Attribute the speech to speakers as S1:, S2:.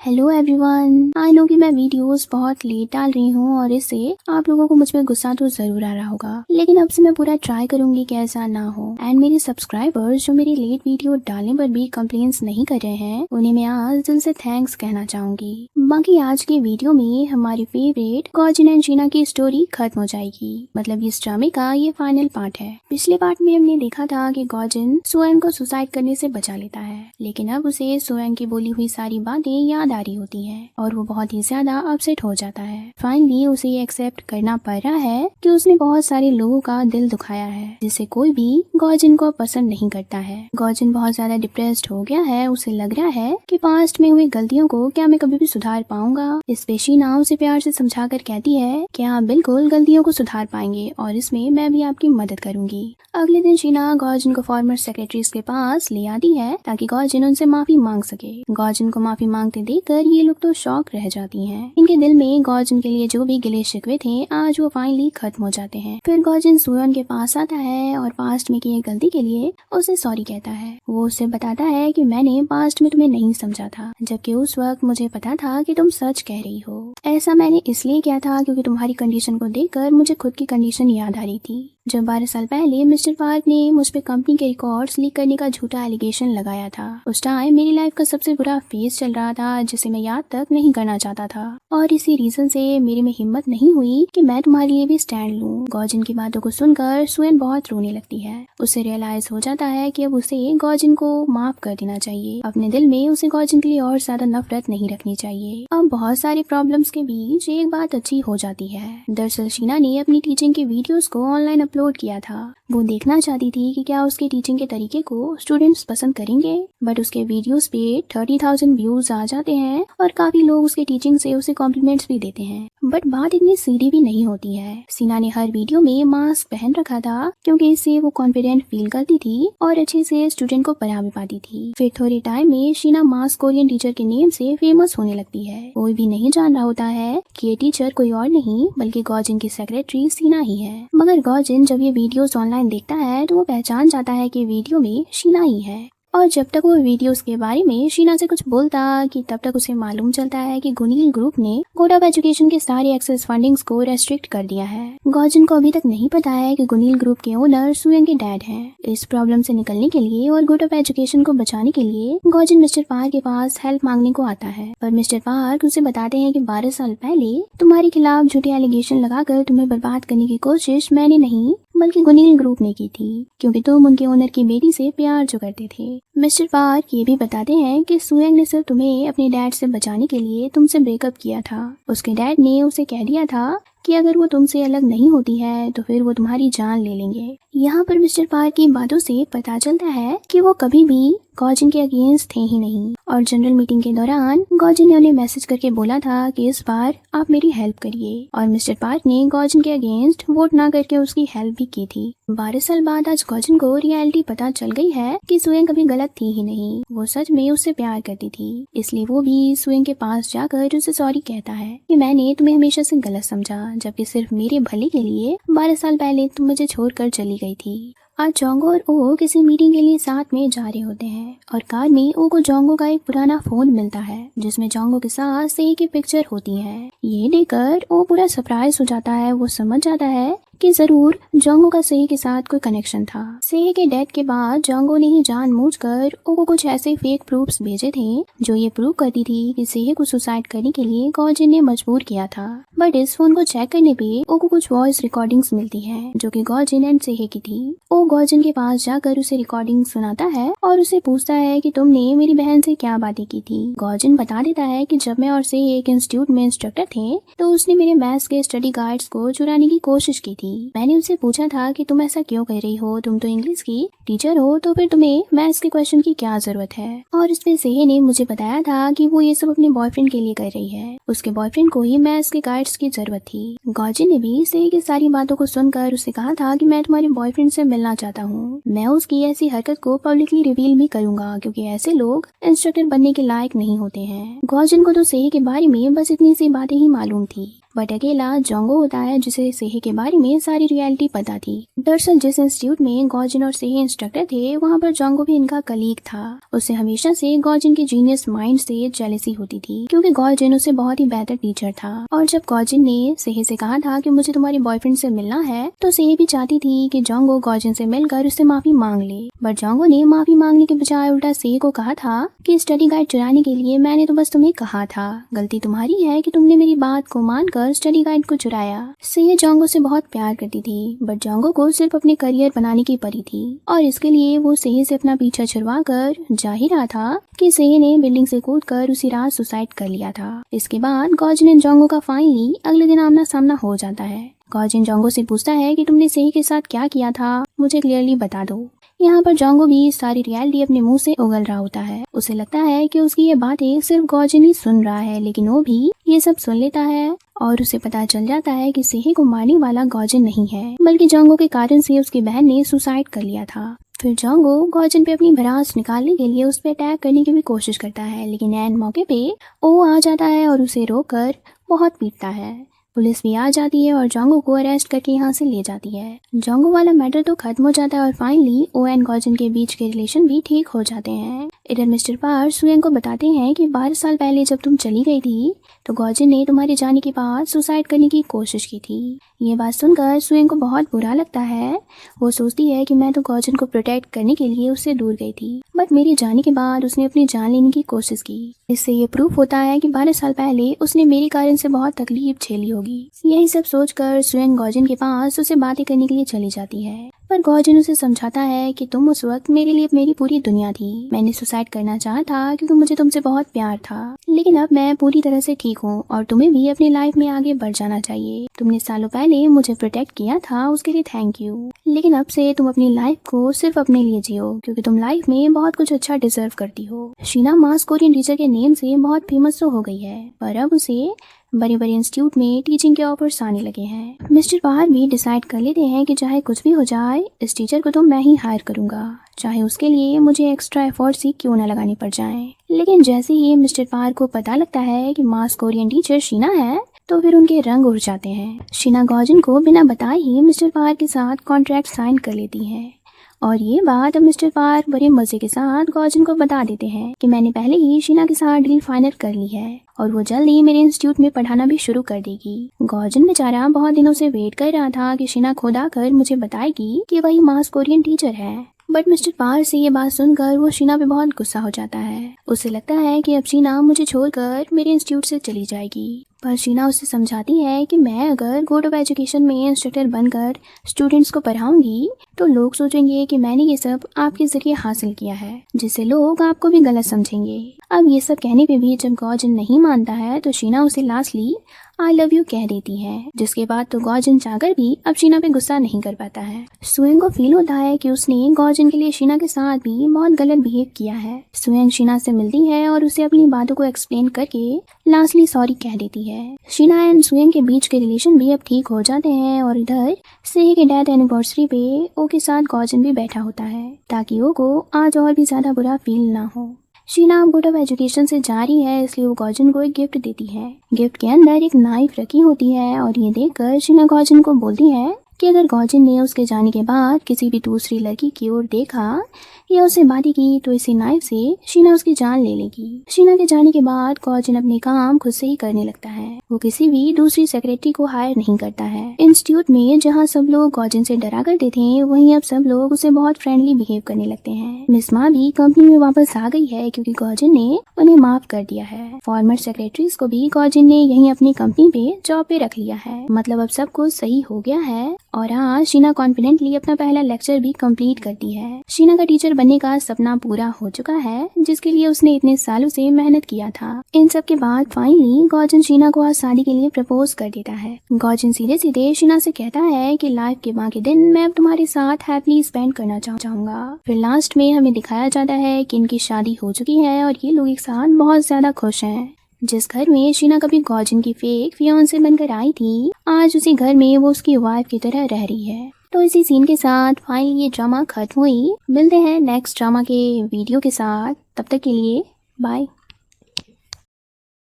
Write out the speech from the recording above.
S1: Hello everyone, I know कि मैं videos बहुत लेट डाल रही हूँ और इससे आप लोगों को मुझ पे गुस्सा तो जरूर आ रहा होगा, लेकिन अब से मैं पूरा ट्राई करूंगी कि ऐसा ना हो। एंड मेरे सब्सक्राइबर्स जो मेरी लेट वीडियो डालने पर भी कंप्लेंट्स नहीं कर रहे हैं, उन्हें मैं आज दिल से थैंक्स कहना चाहूंगी। बाकी आज के वीडियो में हमारी फेवरेट गॉजिन एंड शीना की स्टोरी खत्म हो जाएगी। मतलब इस ड्रामे का ये फाइनल पार्ट है। पिछले पार्ट में हमने देखा था कि गॉजिन सुएंग को सुसाइड करने से बचा लेता है, लेकिन अब उसे सुएंग की बोली हुई सारी बातें याद आ रही होती है और वो बहुत ही ज्यादा अपसेट हो जाता है। फाइनली उसे ये एक्सेप्ट करना पड़ रहा है कि उसने बहुत सारे लोगों का दिल दुखाया है, जिससे कोई भी गॉजिन को पसंद नहीं करता है। गॉजिन बहुत ज्यादा डिप्रेस्ड हो गया है। उसे लग रहा है कि पास्ट में हुई गलतियों को क्या मैं कभी भी सुधार पाऊंगा। इस पे शीना उसे प्यार से समझाकर कहती है कि आप बिल्कुल गलतियों को सुधार पाएंगे और इसमें मैं भी आपकी मदद करूंगी। अगले दिन शीना गॉजिन को फॉर्मर सेक्रेटरीज के पास ले आती है ताकि गॉजिन उनसे माफी मांग सके। गॉजिन को माफी मांगते देखकर ये लोग तो शॉक रह जाती हैं। इनके दिल में गॉजिन के लिए जो भी गिले शिकवे थे आज वो फाइनली खत्म हो जाते हैं। फिर गॉजिन सुयन के पास आता है और पास्ट में की गलती के लिए उसे सॉरी कहता है। वो उसे बताता है कि मैंने पास्ट में तुम्हें नहीं समझा था, जबकि उस वक्त मुझे पता था कि तुम सच कह रही हो। ऐसा मैंने इसलिए किया था क्योंकि तुम्हारी कंडीशन को देखकर मुझे खुद की कंडीशन याद आ रही थी। जब 12 साल पहले मिस्टर पार्क ने मुझ पे कंपनी के रिकॉर्ड्स लीक करने का झूठा एलिगेशन लगाया था, उस टाइम मेरी लाइफ का सबसे बुरा फेज चल रहा था जिसे मैं याद तक नहीं करना चाहता था, और इसी रीजन से मेरे में हिम्मत नहीं हुई कि मैं तुम्हारे लिए भी स्टैंड लूं। गॉजिन की बातों को सुनकर सुएन बहुत रोने लगती है। उसे रियलाइज हो जाता है कि अब उसे गॉजिन को माफ कर देना चाहिए। अपने दिल में उसे गॉजिन के लिए और ज्यादा नफरत नहीं रखनी चाहिए। अब बहुत सारे प्रॉब्लम्स के बीच एक बात अच्छी हो जाती है। दरअसल शीना ने अपनी टीचिंग के वीडियोस को ऑनलाइन अपलोड किया था। वो देखना चाहती थी कि क्या उसके टीचिंग के तरीके को स्टूडेंट्स पसंद करेंगे, बट उसके वीडियोस पे 30,000 व्यूज आ जाते हैं और काफी लोग उसके टीचिंग से उसे कॉम्प्लीमेंट्स भी देते हैं। बट बात इतनी सीधी भी नहीं होती है। शीना ने हर वीडियो में मास्क पहन रखा था क्योंकि इससे वो कॉन्फिडेंट फील करती थी और अच्छे से स्टूडेंट को पढ़ा भी पाती थी। फिर थोड़े टाइम में शीना मास्क कोरियन टीचर के नेम से फेमस होने लगती है। कोई भी नहीं जान रहा होता है कि ये टीचर कोई और नहीं बल्कि गॉजिन की सेक्रेटरी शीना ही है। मगर गॉजिन जब ये वीडियोस ऑनलाइन देखता है तो वो पहचान जाता है कि वीडियो में शीना ही है, और जब तक वो वीडियोस के बारे में शीना से कुछ बोलता कि तब तक उसे मालूम चलता है कि गुनील ग्रुप ने कोड ऑफ एजुकेशन के सारे एक्सेस फंडिंग्स को रेस्ट्रिक्ट कर दिया है। गॉजिन को अभी तक नहीं पता है कि गुनील ग्रुप के ओनर सुयंग के डैड हैं। इस प्रॉब्लम से निकलने के लिए और कोड ऑफ एजुकेशन को बचाने के लिए गॉजिन मिस्टर पार्क के पास हेल्प मांगने को आता है, पर मिस्टर पार्क उसे बताते हैं कि 12 साल पहले तुम्हारे खिलाफ झूठे एलिगेशन लगाकर तुम्हें बर्बाद करने की कोशिश मैंने नहीं बल्कि गुनील ग्रुप ने की थी, क्योंकि तुम उनके ओनर की बेटी से प्यार जो करते थे। मिस्टर पार्क ये भी बताते हैं कि सुयंग ने सिर्फ तुम्हें अपने डैड से बचाने के लिए तुमसे ब्रेकअप किया था। उसके डैड ने उसे कह दिया था कि अगर वो तुमसे अलग नहीं होती है तो फिर वो तुम्हारी जान ले लेंगे। यहाँ पर मिस्टर पार्क की बातों से पता चलता है कि वो कभी भी गॉजिन के अगेंस्ट थे ही नहीं, और जनरल मीटिंग के दौरान गॉजिन ने उन्हें मैसेज करके बोला था कि इस बार आप मेरी हेल्प करिए, और मिस्टर पार्क ने गॉजिन के अगेंस्ट वोट ना करके उसकी हेल्प भी की थी। 12 साल बाद आज गॉजिन को रियलिटी पता चल गई है कि सुयंग कभी गलत थी ही नहीं, वो सच में उससे प्यार करती थी। इसलिए वो भी सुयंग के पास जाकर उसे सॉरी कहता है कि मैंने तुम्हें हमेशा से गलत समझा, जबकि सिर्फ मेरे भले के लिए 12 साल पहले तुम मुझे छोड़कर चली गई थी। आज जोंगो और ओ किसी मीटिंग के लिए साथ में जा रहे होते हैं और कार में ओ को जोंगो का एक पुराना फोन मिलता है जिसमें जोंगो के साथ सेही की पिक्चर होती है। ये देखकर ओ पूरा सरप्राइज हो जाता है। वो समझ जाता है कि जरूर जोंगो का सेही के साथ कोई कनेक्शन था। सेही के डेथ के बाद जोंगो ने ही जानबूझकर ओ को कुछ ऐसे फेक प्रूफ्स भेजे थे जो ये प्रूव करती थी कि सेही को सुसाइड करने के लिए गॉजिन ने मजबूर किया था। बट इस फोन को चेक करने पे ओ को कुछ वॉइस रिकॉर्डिंग्स मिलती है जो कि गॉजिन एंड सेही की थी। ओ गॉजिन के पास जाकर उसे रिकॉर्डिंग सुनाता है और उसे पूछता है कि तुमने मेरी बहन से क्या बातें की थी। गॉजिन बता देता है कि जब मैं और सेही एक इंस्टीट्यूट में इंस्ट्रक्टर थे तो उसने मेरे मैथ्स के स्टडी गाइड्स को चुराने की कोशिश की थी। मैंने उससे पूछा था कि तुम ऐसा क्यों कर रही हो, तुम तो इंग्लिश की टीचर हो, तो फिर तुम्हें मैथ्स के क्वेश्चन की क्या जरूरत है। और इसमें सेही ने मुझे बताया था कि वो ये सब अपने बॉयफ्रेंड के लिए कर रही है, उसके बॉयफ्रेंड को ही मैथ्स के गाइड्स की जरूरत थी। गॉजिन ने भी सेही की सारी बातों को सुनकर उसे कहा था कि मैं तुम्हारे बॉयफ्रेंड से मिलना चाहता हूँ। मैं उसकी ऐसी हरकत को पब्लिकली रिवील भी करूंगा क्योंकि ऐसे लोग इंस्ट्रक्टर बनने के लायक नहीं होते हैं। गॉजिन को तो सेही के बारे में बस इतनी सी बातें ही मालूम थी। बट अकेला जोंगो होता है जिसे सेहे के बारे में सारी रियलिटी पता थी। दरअसल जिस इंस्टीट्यूट में गॉजिन और सेहे इंस्ट्रक्टर थे वहाँ पर जोंगो भी इनका कलीग था। उसे हमेशा से गॉजिन के जीनियस माइंड से जेलसी होती थी क्योंकि गॉजिन उसे बहुत ही बेहतर टीचर था। और जब गॉजिन ने सेहे से कहा था कि मुझे तुम्हारे बॉयफ्रेंड से मिलना है तो सेहे भी चाहती थी कि जोंगो गॉजिन से मिलकर उससे माफी मांग ले। बट जोंगो ने माफी मांगने के बजाय उल्टा सेहे को कहा था कि स्टडी गाइड चुराने के लिए मैंने तो बस तुम्हें कहा था, गलती तुम्हारी है कि तुमने मेरी बात को मानकर स्टडी गाइड को चुराया। सेहे जोंगो से बहुत प्यार करती थी बट जोंगो को सिर्फ अपने करियर बनाने की पड़ी थी और इसके लिए वो सेहे से अपना पीछा छुड़वा कर जा ही रहा था कि सेहे ने बिल्डिंग से कूदकर उसी रात सुसाइड कर लिया था। इसके बाद गॉजिन एंड जोंगो का फाइनली अगले दिन आमना सामना हो जाता है। गॉजिन जोंगो से पूछता है कि तुमने सेहे के साथ क्या किया था, मुझे क्लियरली बता दो। यहाँ पर जोंगो भी सारी रियलिटी अपने मुंह से उगल रहा होता है। उसे लगता है कि उसकी ये बातें सिर्फ गॉजिन ही सुन रहा है, लेकिन वो भी ये सब सुन लेता है और उसे पता चल जाता है कि सेहे को मारने वाला गॉजिन नहीं है बल्कि जोंगो के कारण से उसकी बहन ने सुसाइड कर लिया था। फिर जोंगो गॉजिन पे अपनी भड़ास निकालने के लिए उस पे अटैक करने की भी कोशिश करता है, लेकिन एन मौके पे ओ आ जाता है और उसे रोककर बहुत पीटता है। पुलिस भी आ जाती है और जोंगो को अरेस्ट करके यहाँ से ले जाती है। जोंगो वाला मैटर तो खत्म हो जाता है और फाइनली ओ एंड गॉजिन के बीच के रिलेशन भी ठीक हो जाते हैं। इधर मिस्टर पार सुएंग को बताते हैं कि 12 साल पहले जब तुम चली गई थी तो गॉजिन ने तुम्हारे जाने के बाद सुसाइड करने की कोशिश की थी। ये बात सुनकर सुएंग को बहुत बुरा लगता है। वो सोचती है कि मैं तो गॉजिन को प्रोटेक्ट करने के लिए उससे दूर गई थी बट मेरे जाने के बाद उसने अपनी जान लेने की कोशिश की। इससे ये प्रूफ होता है कि 12 साल पहले उसने मेरे कारण से बहुत तकलीफ झेली होगी। यही सब सोचकर सुएंग गॉजिन के पास उसे बातें करने के लिए चली जाती है पर गॉजिन उसे समझाता है कि तुम उस वक्त मेरे लिए मेरी पूरी दुनिया थी। मैंने सुसाइड करना चाहा था क्योंकि मुझे तुमसे बहुत प्यार था, लेकिन अब मैं पूरी तरह से ठीक हूँ और तुम्हें भी अपनी लाइफ में आगे बढ़ जाना चाहिए। तुमने सालों पहले मुझे प्रोटेक्ट किया था, उसके लिए थैंक यू। लेकिन अब से तुम अपनी लाइफ को सिर्फ अपने लिए जियो क्योंकि तुम लाइफ में बहुत कुछ अच्छा डिजर्व करती हो। शीना मास कोरियन टीचर के नेम से बहुत फेमस तो हो गई है पर अब उसे बड़े बड़े इंस्टीट्यूट में टीचिंग के ऑफर्स आने लगे हैं। मिस्टर पार भी डिसाइड कर लेते हैं कि चाहे कुछ भी हो जाए इस टीचर को तो मैं ही हायर करूंगा, चाहे उसके लिए मुझे एक्स्ट्रा एफर्ट्स ही क्यों न लगाने पड़ जाएं। लेकिन जैसे ही मिस्टर पार को पता लगता है कि मास कोरियन टीचर शीना है तो फिर उनके रंग उड़ जाते हैं। शीना गॉजिन को बिना बताए ही मिस्टर पार के साथ कॉन्ट्रैक्ट साइन कर लेती है और ये बात अब मिस्टर पार बड़े मजे के साथ गॉजिन को बता देते हैं कि मैंने पहले ही शीना के साथ डील फाइनल कर ली है और वो जल्द ही मेरे इंस्टीट्यूट में पढ़ाना भी शुरू कर देगी। गॉजिन बेचारा बहुत दिनों से वेट कर रहा था कि शीना खुद आकर मुझे बताएगी कि वही मास कोरियन टीचर है बट मिस्टर पार से ये बात सुनकर वो शीना पे बहुत गुस्सा हो जाता है। उसे लगता है कि अब शीना मुझे छोड़कर मेरे इंस्टीट्यूट से चली जाएगी पर शीना उससे समझाती है कि मैं अगर बोर्ड ऑफ एजुकेशन में इंस्ट्रक्टर बनकर स्टूडेंट्स को पढ़ाऊंगी तो लोग सोचेंगे कि मैंने ये सब आपके जरिए हासिल किया है, जिससे लोग आपको भी गलत समझेंगे। अब ये सब कहने पे भी जब गॉजिन नहीं मानता है तो शीना उसे लास्टली आई लव यू कह देती है, जिसके बाद तो गॉजिन चाहकर भी अब शीना पे गुस्सा नहीं कर पाता है। सुएंग को फील होता है कि उसने गॉजिन के लिए शीना के साथ भी बहुत गलत बिहेव किया है। सुएंग शीना से मिलती है और उसे अपनी बातों को एक्सप्लेन करके लास्टली सॉरी कह देती है। शीना एंड सुएंग के बीच के रिलेशन भी अब ठीक हो जाते हैं और इधर सेहे के डेथ एनिवर्सरी पे ओ के साथ गॉजिन भी बैठा होता है ताकि ओ को आज और भी ज्यादा बुरा फील ना हो। शीना बोर्ड ऑफ एजुकेशन से जा रही है इसलिए वो गॉजिन को एक गिफ्ट देती है। गिफ्ट के अंदर एक नाइफ रखी होती है और ये देखकर शीना गॉजिन को बोलती है कि अगर गॉजिन ने उसके जाने के बाद किसी भी दूसरी लड़की की ओर देखा या उससे बातें की तो इसी नाइफ से शीना उसकी जान ले लेगी। शीना के जाने के बाद गॉजिन अपने काम खुद से ही करने लगता है। वो किसी भी दूसरी सेक्रेटरी को हायर नहीं करता है। इंस्टीट्यूट में जहाँ सब लोग गॉजिन से डरा करते थे वहीं अब सब लोग उसे बहुत फ्रेंडली बिहेव करने लगते हैं। मिस मा भी कंपनी में वापस आ गई है क्योंकि गॉजिन ने उन्हें माफ कर दिया है। फॉर्मर सेक्रेटरीज को भी गॉजिन ने यहीं अपनी कंपनी पे जॉब पे रख लिया है। मतलब अब सब कुछ सही हो गया है और आज शीना कॉन्फिडेंटली अपना पहला लेक्चर भी कंप्लीट करती है। शीना का टीचर बनने का सपना पूरा हो चुका है जिसके लिए उसने इतने सालों से मेहनत किया था। इन सब के बाद फाइनली गॉजिन शीना को आज शादी के लिए प्रपोज कर देता है। गॉजिन सीधे सीधे शीना से कहता है कि लाइफ के बाकी दिन मैं अब तुम्हारे साथ हैप्पीली स्पेंड करना चाहूंगा। फिर लास्ट में हमें दिखाया जाता है कि इनकी शादी हो चुकी है और ये लोग एक साथ बहुत ज्यादा खुश हैं। जिस घर में शीना कभी गॉजिन की फेक फियांसे बनकर आई थी आज उसी घर में वो उसकी वाइफ की तरह रह रही है। तो इसी सीन के साथ फाइनली ये ड्रामा खत्म हुई। मिलते हैं नेक्स्ट ड्रामा के वीडियो के साथ, तब तक के लिए बाय।